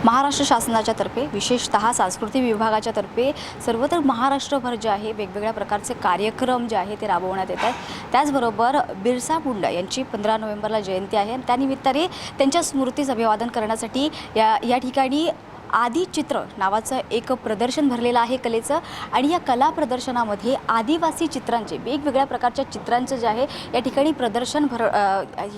महाराष्ट्र शासनाच्या तर्फे विशेषतः सांस्कृतिक विभागाच्या तर्फे सर्वत्र महाराष्ट्रभर जे आहे वेगवेगळ्या प्रकारचे कार्यक्रम जे आहे ते राबवण्यात येत आहेत। त्याचबरोबर बिरसा मुंडा यांची 15 नोव्हेंबरला जयंती आहे आणि त्यानिमित्ताने त्यांच्या स्मृतीस अभिवादन करण्यासाठी या ठिकाणी आदिचित्र नावाचं एक प्रदर्शन भरलेलं आहे कलेचं। आणि या कला प्रदर्शनामध्ये आदिवासी चित्रांचे वेगवेगळ्या प्रकारच्या चित्रांचं जे आहे या ठिकाणी प्रदर्शन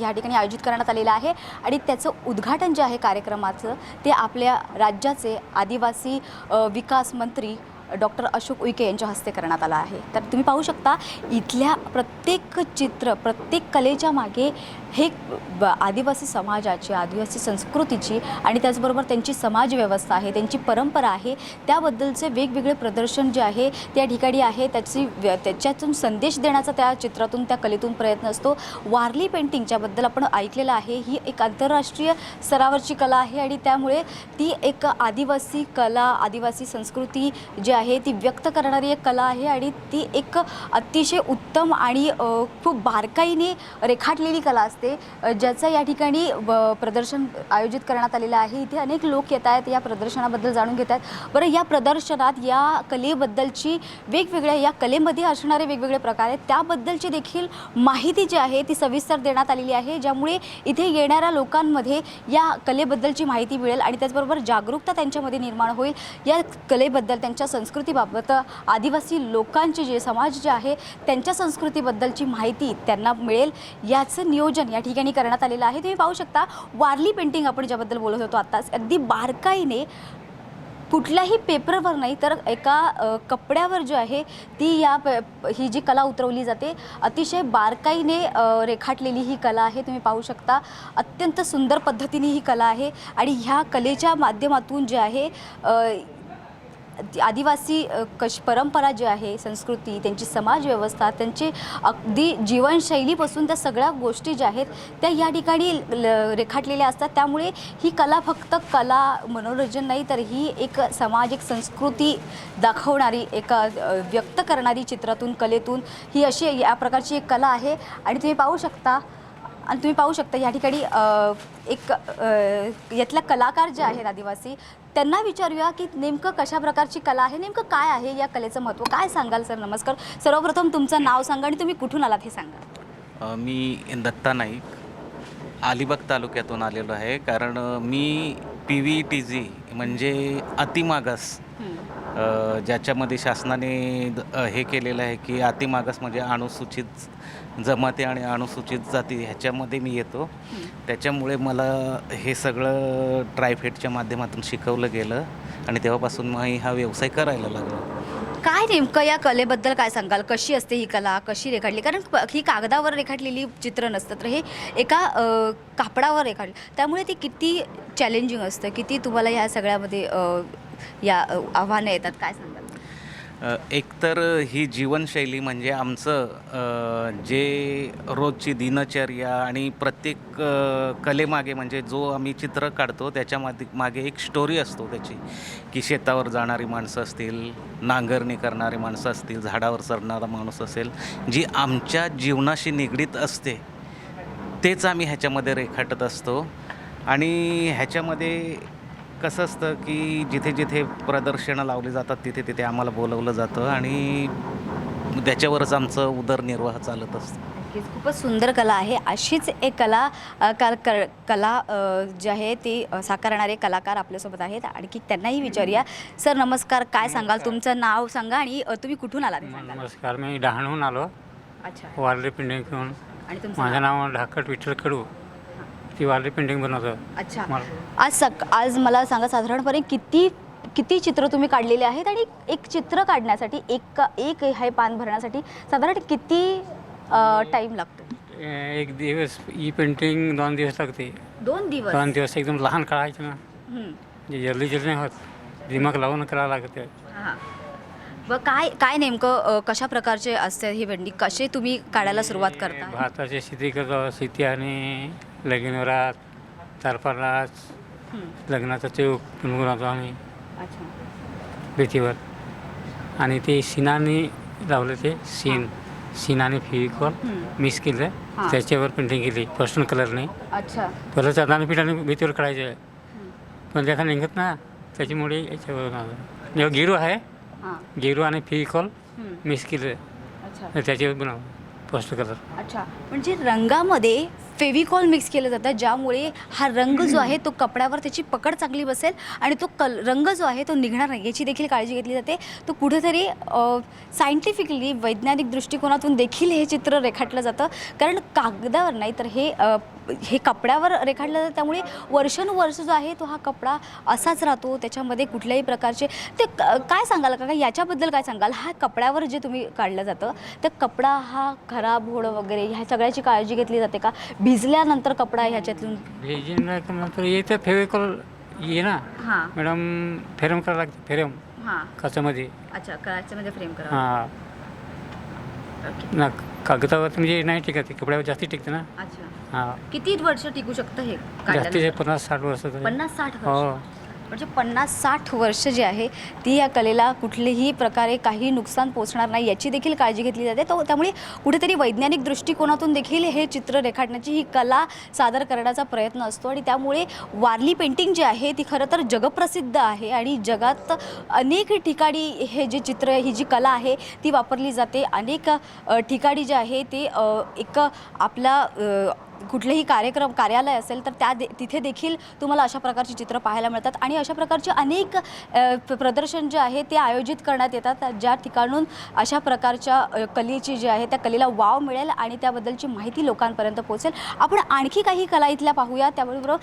या ठिकाणी आयोजित करण्यात आलेलं आहे। आणि त्याचं उद्घाटन जे आहे कार्यक्रमाचं ते आपल्या राज्याचे आदिवासी विकास मंत्री डॉक्टर अशोक उईके यांच्या हस्ते करण्यात आला आहे। तर तुम्ही पाहू शकता इथल्या प्रत्येक चित्र प्रत्येक कलेच्या मागे हे आदिवासी समाजाची आदिवासी संस्कृतीची आणि त्याचबरोबर त्यांची समाज व्यवस्था आहे त्यांची परंपरा आहे त्याबद्दलचे वेगवेगळे प्रदर्शन जे आहे त्या ठिकाणी आहे त्याच्यातून संदेश देण्याचा त्या चित्रातून त्या कलेतून प्रयत्न असतो। वारली पेंटिंगच्याबद्दल आपण ऐकलेलं आहे ही एक आंतरराष्ट्रीय स्तरावरची कला आहे आणि त्यामुळे ती एक आदिवासी कला आदिवासी संस्कृती जी आहे ती व्यक्त करणारी एक कला आहे आणि ती एक अतिशय उत्तम आणि खूप बारकाईने रेखाटलेली कला असते ज्याचं या ठिकाणी प्रदर्शन आयोजित करण्यात आलेलं आहे। इथे अनेक लोक येत आहेत या प्रदर्शनाबद्दल जाणून घेत आहेत। बरं या प्रदर्शनात या कलेबद्दलची वेगवेगळ्या या कलेमध्ये असणारे वेगवेगळे प्रकार आहेत त्याबद्दलची देखील माहिती जी आहे ती सविस्तर देण्यात आलेली आहे ज्यामुळे इथे येणाऱ्या लोकांमध्ये या कलेबद्दलची माहिती मिळेल आणि त्याचबरोबर जागरूकता त्यांच्यामध्ये निर्माण होईल या कलेबद्दल त्यांच्या संस्कृतीबाबत आदिवासी लोकांचे जे समाज जे आहे त्यांच्या संस्कृतीबद्दलची माहिती त्यांना मिळेल याचं नियोजन या ठिकाणी करण्यात आलेलं आहे। तुम्ही पाहू शकता वारली पेंटिंग आपण ज्याबद्दल बोलत होतो आत्ताच अगदी बारकाईने कुठल्याही पेपरवर नाही तर एका कपड्यावर जो आहे ती ही जी कला उतरवली जाते अतिशय बारकाईने रेखाटलेली ही कला आहे। तुम्ही पाहू शकता अत्यंत सुंदर पद्धतीने ही कला आहे आणि ह्या कलेच्या माध्यमातून जे आहे आदिवासी परंपरा जी आहे संस्कृती त्यांची समाज व्यवस्था त्यांची अगदी जीवनशैलीपासून त्या सगळ्या गोष्टी ज्या आहेत त्या या ठिकाणी रेखाटलेल्या असतात। त्यामुळे ही कला फक्त कला मनोरंजन नाही तर ही एक समाज एक संस्कृती दाखवणारी एक व्यक्त करणारी चित्रातून कलेतून ही अशी या प्रकारची एक कला आहे। आणि तुम्ही पाहू शकता या ठिकाणी एक यातला कलाकार जे आहेत आदिवासी त्यांना विचारूया की नेमकं कशा प्रकारची कला आहे नेमकं काय आहे या कलेचं महत्त्व काय सांगाल सर। नमस्कार सर्वप्रथम तुमचं नाव सांगा आणि तुम्ही कुठून आलात हे सांगा। मी दत्ता नाईक अलिबाग तालुक्यातून आलेलो आहे कारण मी PVTG म्हणजे अतिमागास ज्याच्यामध्ये शासनाने हे केलेलं आहे की अतिमागास म्हणजे अनुसूचित जमाती आणि अनुसूचित जाती ह्याच्यामध्ये मी येतो त्याच्यामुळे मला हे सगळं ट्रायफेडच्या माध्यमातून शिकवलं गेलं आणि तेव्हापासून मी हा व्यवसाय करायला लागलो। काय नेमकं या कलेबद्दल काय सांगाल कशी असते ही कला कशी रेखाटली कारण ही कागदावर रेखाटलेली चित्र नसतं तर हे एका कापडावर रेखाटली त्यामुळे ती किती चॅलेंजिंग असतं किती तुम्हाला ह्या सगळ्यामध्ये या आव्हानं येतात काय सांगाल। एकतर ही जीवनशैली म्हणजे आमचं जे रोजची दिनचर्या आणि प्रत्येक कलेमागे म्हणजे जो आम्ही चित्र काढतो मागे एक स्टोरी असतो त्याची की शेतावर जाणारी माणसं असतील नांगरणी करणारी माणसं असतील झाडावर चढणारा माणूस असेल जी आमच्या जीवनाशी निगडीत असते तेच आम्ही ह्याच्यामध्ये रेखाटत असतो। आणि ह्याच्यामध्ये कसं असतं की जिथे जिथे प्रदर्शनं लावली जातात तिथे तिथे आम्हाला बोलवलं जातं आणि त्याच्यावरच आमचं उदरनिर्वाह चालत असतं। खूपच सुंदर कला आहे अशीच एक कला जी आहे ती साकारणारे कलाकार आपल्यासोबत आहेत आणखी त्यांनाही विचारूया। सर नमस्कार काय सांगाल तुमचं नाव सांगा आणि तुम्ही कुठून आलात। नमस्कार मी डहाणून आलो अच्छा वारली पेंटिंग घेऊन आणि तुमचं माझं नाव ढाकट विठ्ठल कडू ती वारली पेंटिंग बनवतो। अच्छा आज मला सांगा साधारणपणे किती चित्र तुम्ही काढलेले आहेत आणि एक चित्र काढण्यासाठी एक हे पान भरण्यासाठी साधारण किती टाइम लागतो। एक दिवस ही पेंटिंग 2 दिवस लागते। 2 दिवस 2 दिवस एकदम लहान काढायचं ना जल्दी नाही होत दिमाग लावून करावं लागते। व काय नेमकं कशा प्रकारचे असते ही पेंटिंग कसे तुम्ही काढायला सुरुवात करता। भाताची शेती करतो शेती आणि लगीनवरात तारपाराच लग्नाचा चौक बनवतो आम्ही भीतीवर आणि ते शिनाने लावलं ते शिनाने फेविकॉल मिक्स केलं त्याच्यावर पेंटिंग केली पर्सनल कलरने। अच्छा परत चांदणी पिठाने भीतीवर काढायचं पण त्याचा निघत ना, त्याच्यामुळे याच्यावर जेव्हा गिरू आहे, हां. गिरू आणि फेविकॉल हं. मिक्स केलं अच्छा. तर त्याच्यावर बनव पोस्ट कलर. अच्छा, म्हणजे रंगामध्ये फेविकॉल मिक्स केलं जातं, ज्यामुळे हा रंग जो आहे तो कपड्यावर त्याची पकड चांगली बसेल आणि तो रंग जो आहे तो निघणार नाही याची देखील काळजी घेतली जाते. तो कुठेतरी सायंटिफिकली वैज्ञानिक दृष्टिकोनातून देखील हे चित्र रेखाटलं जातं, कारण कागदावर नाही तर हे कपड्यावर रेखाटलं जातं. त्यामुळे वर्षानुवर्ष जो आहे तो हा कपडा असाच राहतो, त्याच्यामध्ये कुठल्याही प्रकारचे काय सांगाल का याच्याबद्दल काय सांगाल? हा कपड्यावर जे तुम्ही काढलं जातं तर कपडा हा खराब होणं वगैरे ह्या सगळ्याची काळजी घेतली जाते का? भिजल्यानंतर कपडा ह्याच्यातून नंतर येतं फेविकॉल ये ना हां मॅडम, फेरम करावं लागतं, फेरम हां. काचामध्ये. अच्छा, काचेमध्ये फ्रेम करा. हां ना, कागदावर म्हणजे नाही टिकत, कपड्यावर जास्ती टिकते ना. अच्छा, हां, किती वर्ष टिकू शकतं हे जास्तीचे काढल्यानंतर? 50-60 वर्ष तरी. 50-60 हो. वर्ष. म्हणजे 50-60 वर्ष जी आहे ती या कलेला कुठल्याही प्रकारे काही नुकसान पोचणार नाही याची देखील काळजी घेतली जाते. त्यामुळे कुठेतरी वैज्ञानिक दृष्टिकोनातून देखील हे चित्र रेखाटण्याची ही कला सादर करण्याचा प्रयत्न असतो आणि त्यामुळे वारली पेंटिंग जी आहे ती खरं तर जगप्रसिद्ध आहे आणि जगात अनेक ठिकाणी हे जे चित्र, ही जी कला आहे ती वापरली जाते. अनेक ठिकाणी जे आहे ते एक आपला कुठलेही कार्यालय असेल तर तिथे देखील तुम्हाला अशा प्रकारची चित्र पाहायला मिळतात आणि अशा प्रकारचे अनेक प्रदर्शन जे आहे ते आयोजित करण्यात येतात, ज्या ठिकाणून अशा प्रकारच्या कलेची जी आहे त्या कलेला वाव मिळेल आणि त्याबद्दलची माहिती लोकांपर्यंत पोहोचेल. आपण आणखी काही कला इथल्या पाहूया. त्याबरोबर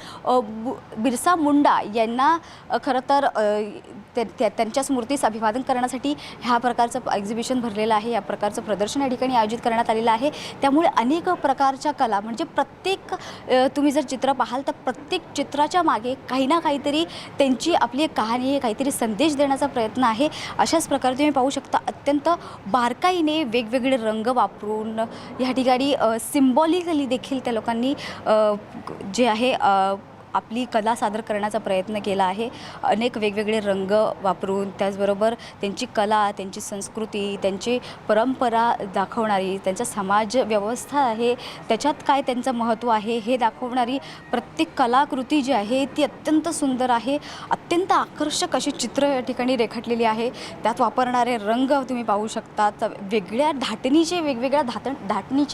बिरसा मुंडा यांना खरं तर त्यांच्या स्मृतीस अभिवादन करण्यासाठी ह्या प्रकारचं एक्झिबिशन भरलेलं आहे, या प्रकारचं प्रदर्शन या ठिकाणी आयोजित करण्यात आलेलं आहे. त्यामुळे अनेक प्रकारच्या कला म्हणजे प्रत्येक तुम्ही जर चित्र पाहाल तर प्रत्येक चित्राच्या मागे काही ना काहीतरी त्यांची आपली एक कहाणी आहे, काहीतरी संदेश देण्याचा प्रयत्न आहे. अशाच प्रकारे तुम्ही पाहू शकता अत्यंत बारकाईने वेगवेगळे रंग वापरून ह्या ठिकाणी सिम्बॉलिकली देखील त्या लोकांनी जे आहे आपली कला सादर करण्याचा प्रयत्न केला आहे. अनेक वेगवेगळे रंग वापरून, त्याचबरोबर त्यांची कला, त्यांची संस्कृती, त्यांची परंपरा दाखवणारी, त्यांचा समाज व्यवस्था आहे त्याच्यात काय त्यांचं महत्त्व आहे हे दाखवणारी प्रत्येक कलाकृती जी आहे ती अत्यंत सुंदर आहे. अत्यंत आकर्षक अशी चित्र या ठिकाणी रेखाटलेली आहे. त्यात वापरणारे रंग तुम्ही पाहू शकतात. वेगवेगळ्या धाटणीचे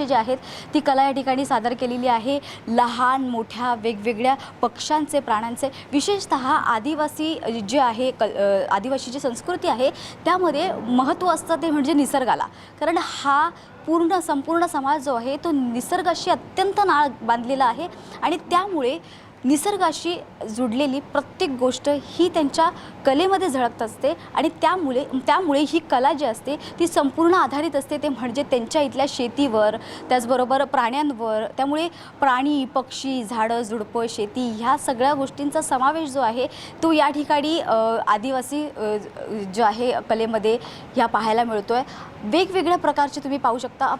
जे आहेत ती कला या ठिकाणी सादर केलेली आहे. लहान मोठ्या वेगवेगळ्या पक्ष्यांचे, प्राण्यांचे, विशेषतः आदिवासी जे आहे आदिवासी जी संस्कृती आहे त्यामध्ये महत्त्व असतं ते म्हणजे निसर्गाला. कारण हा संपूर्ण समाज जो आहे तो निसर्गाशी अत्यंत नाळ बांधलेला आहे आणि त्यामुळे निसर्गाशी जुडलेली प्रत्येक गोष्ट ही त्यांच्या कलेमध्ये झळकत असते आणि त्यामुळे ही कला जी असते ती संपूर्ण आधारित असते ते म्हणजे त्यांच्या इथल्या शेतीवर, त्याचबरोबर प्राण्यांवर. त्यामुळे प्राणी, पक्षी, झाडं, झुडपं, शेती ह्या सगळ्या गोष्टींचा समावेश जो आहे तो या ठिकाणी आदिवासी जो आहे कलेमध्ये ह्या पाहायला मिळतो आहे. वेगवेगळ्या प्रकारचे तुम्ही पाहू शकता.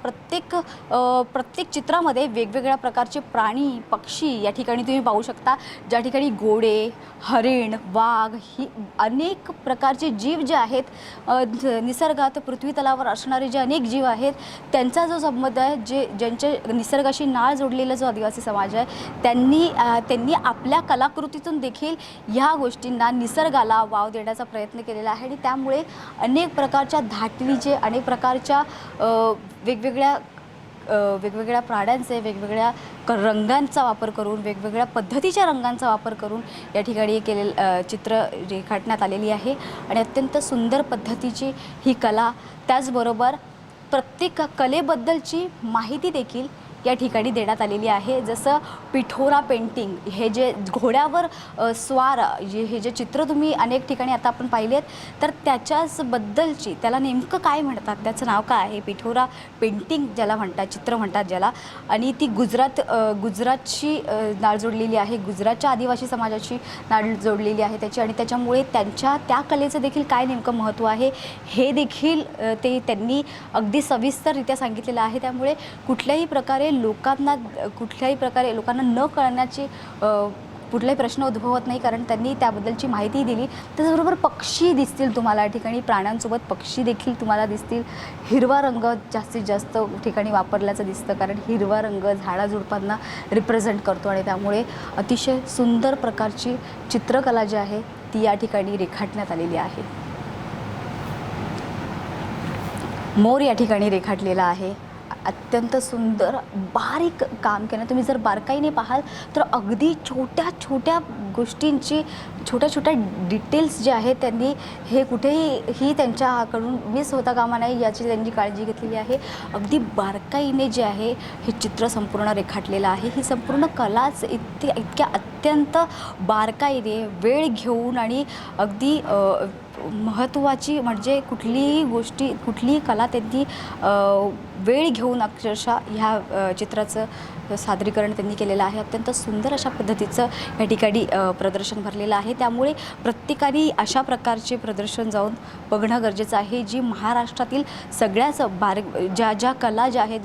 प्रत्येक चित्रामध्ये वेगवेगळ्या प्रकारचे प्राणी, पक्षी या ठिकाणी तुम्ही पाहू शकता, ज्या ठिकाणी घोडे, हरिण, वाघ ही अनेक प्रकारचे जीव जे आहेत निसर्गात पृथ्वीतलावर असणारे जे अनेक जीव आहेत त्यांचा जो संबंध आहे, ज्यांच्या निसर्गाशी नाळ जोडलेला जो आदिवासी समाज आहे त्यांनी आपल्या कलाकृतीतून देखील ह्या गोष्टींना, निसर्गाला वाव देण्याचा प्रयत्न केलेला आहे आणि त्यामुळे अनेक प्रकारच्या धाटणीचे, अनेक प्रकारच्या वेगवेगळ्या प्राण्यांचे, वेगवेगळ्या रंगांचा वापर करून, वेगवेगळ्या पद्धतीच्या रंगांचा वापर करून या ठिकाणी चित्र रेखाटण्यात आलेली आहे आणि अत्यंत सुंदर पद्धतीची ही कला. त्याचबरोबर प्रत्येक कलेबद्दलची माहिती देखील या ठिकाणी देण्यात आलेली आहे. जसं पिठोरा पेंटिंग, हे जे घोड्यावर स्वार हे जे चित्र तुम्ही अनेक ठिकाणी आता आपण पाहिलेत तर त्याच्याबद्दलची, त्याला नेमकं काय म्हणतात, त्याचं नाव काय आहे, पिठोरा पेंटिंग ज्याला म्हणतात, चित्र म्हणतात ज्याला, आणि ती गुजरातची नाळ जोडलेली आहे, गुजरातच्या आदिवासी समाजाची नाळ जोडलेली आहे त्याची आणि त्याच्यामुळे त्या कलेचं देखील काय नेमकं महत्त्व आहे हे देखील त्यांनी अगदी सविस्तररित्या सांगितलेलं आहे. त्यामुळे कुठल्याही प्रकारे लोकांना न कळण्याची कुठलाही प्रश्न उद्भवत नाही, कारण त्यांनी त्याबद्दलची माहिती दिली. त्याचबरोबर पक्षी दिसतील तुम्हाला या ठिकाणी, प्राण्यांसोबत पक्षी देखील तुम्हाला दिसतील. हिरवा रंग जास्तीत जास्त ठिकाणी वापरल्याचं दिसतं, कारण हिरवा रंग झाडाझुडपांना रिप्रेझेंट करतो आणि त्यामुळे अतिशय सुंदर प्रकारची चित्रकला जी आहे ती या ठिकाणी रेखाटण्यात आलेली आहे. मोर या ठिकाणी रेखाटलेला आहे. अत्यंत सुंदर बारीक काम केलं. तुम्ही जर बारकाईने पाहाल तर अगदी छोट्या छोट्या गोष्टींची, छोट्या छोट्या डिटेल्स जे आहेत त्यांनी हे कुठेही त्यांच्याकडून मिस होता कामा नाही याची त्यांनी काळजी घेतलेली आहे. अगदी बारकाईने जे आहे हे चित्र संपूर्ण रेखाटलेलं आहे. ही संपूर्ण कलाच इतक्या अत्यंत बारकाईने वेळ घेऊन आणि अगदी महत्त्वाची म्हणजे कुठलीही कला त्यांनी वेळ घेऊन अक्षरशः ह्या चित्राचं सादरीकरण त्यांनी केलेलं आहे. अत्यंत सुंदर अशा पद्धतीचं या ठिकाणी प्रदर्शन भरलेलं आहे. त्यामुळे प्रत्येकाने अशा प्रकारचे प्रदर्शन जाऊन बघणं गरजेचं आहे. जी महाराष्ट्रातील सगळ्याच ज्या कला ज्या आहेत,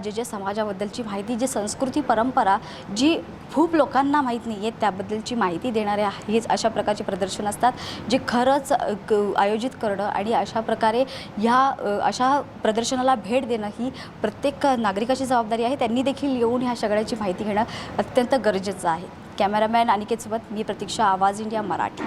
ज्या समाजाबद्दलची माहिती, जी संस्कृती परंपरा जी खूप लोकांना माहीत नाही आहे त्याबद्दलची माहिती देणारे हेच अशा प्रकारचे प्रदर्शन असतात, जे खरंच आयोजित करणं आणि अशा प्रकारे अशा प्रदर्शनाला भेट देणं ही प्रत्येक नागरिकाची जबाबदारी आहे. त्यांनी देखील येऊन ह्या सगळ्याची माहिती घेणं अत्यंत गरजेचं आहे. कॅमेरामॅन अनिकेतसोबत मी प्रतीक्षा, आवाज इंडिया मराठी.